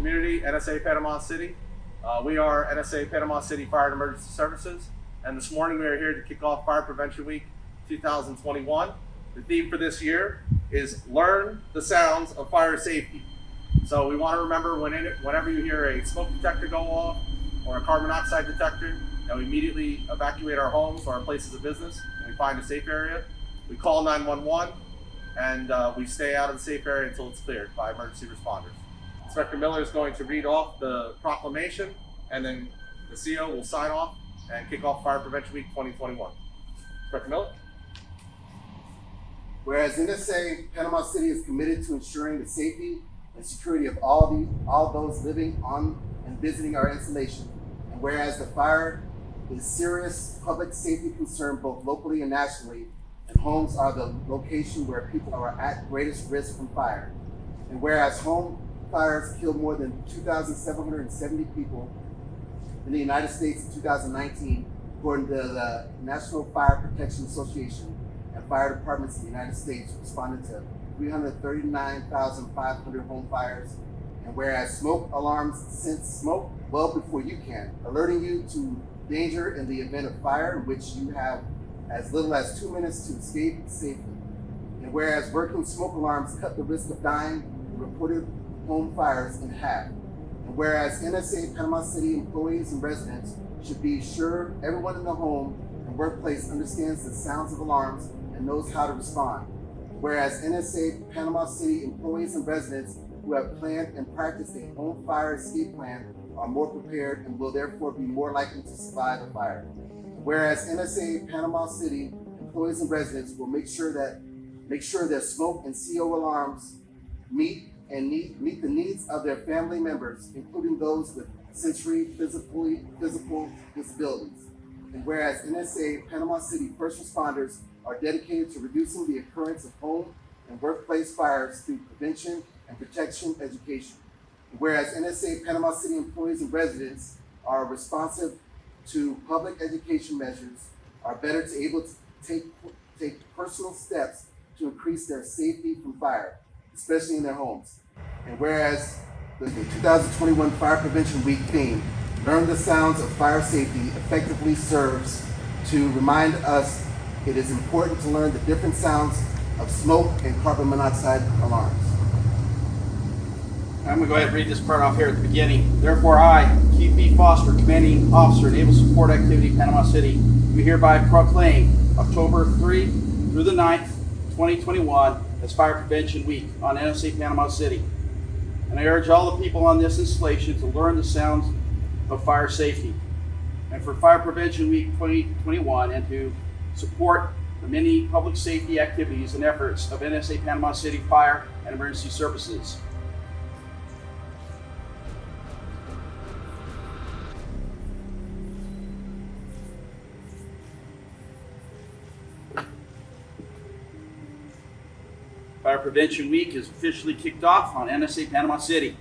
community, NSA Panama City. We are NSA Panama City Fire and Emergency Services, and this morning we are here to kick off Fire Prevention Week 2021. The theme for this year is Learn the Sounds of Fire Safety. So we want to remember whenever you hear a smoke detector go off or a carbon monoxide detector, that we immediately evacuate our homes or our places of business and we find a safe area. We call 911 and we stay out of the safe area until it's cleared by emergency responders. Inspector Miller is going to read off the proclamation, and then the CO will sign off and kick off Fire Prevention Week 2021. Inspector Miller. Whereas NSA Panama City is committed to ensuring the safety and security of all those living on and visiting our installation, and whereas the fire is serious public safety concern both locally and nationally, and homes are the location where people are at greatest risk from fire, and whereas home fires killed more than 2,770 people in the United States in 2019, according to the National Fire Protection Association, and fire departments in the United States responded to 339,500 home fires, and whereas smoke alarms sense smoke well before you can, alerting you to danger in the event of fire, in which you have as little as 2 minutes to escape safely, and whereas working smoke alarms cut the risk of dying in reported home fires in half, and whereas NSA Panama City employees and residents should be sure everyone in the home and workplace understands the sounds of alarms and knows how to respond, whereas NSA Panama City employees and residents who have planned and practiced a home fire escape plan are more prepared and will therefore be more likely to survive a fire, whereas NSA Panama City employees and residents will make sure their smoke and CO alarms meet the needs of their family members, including those with sensory physical disabilities. And whereas NSA Panama City first responders are dedicated to reducing the occurrence of home and workplace fires through prevention and protection education. And whereas NSA Panama City employees and residents are responsive to public education measures, are better to able to take personal steps to increase their safety from fire, especially in their homes. And whereas the 2021 Fire Prevention Week theme, Learn the Sounds of Fire Safety, effectively serves to remind us it is important to learn the different sounds of smoke and carbon monoxide alarms. I'm going to go ahead and read this part off here at the beginning. Therefore, I, Keith B. Foster, Commanding Officer, Naval Support Activity, Panama City, do hereby proclaim October 3 through the 9th, 2021 as Fire Prevention Week on NSA Panama City. And I urge all the people on this installation to learn the sounds of fire safety. And for Fire Prevention Week 2021, and to support the many public safety activities and efforts of NSA Panama City Fire and Emergency Services. Fire Prevention Week is officially kicked off on NSA Panama City.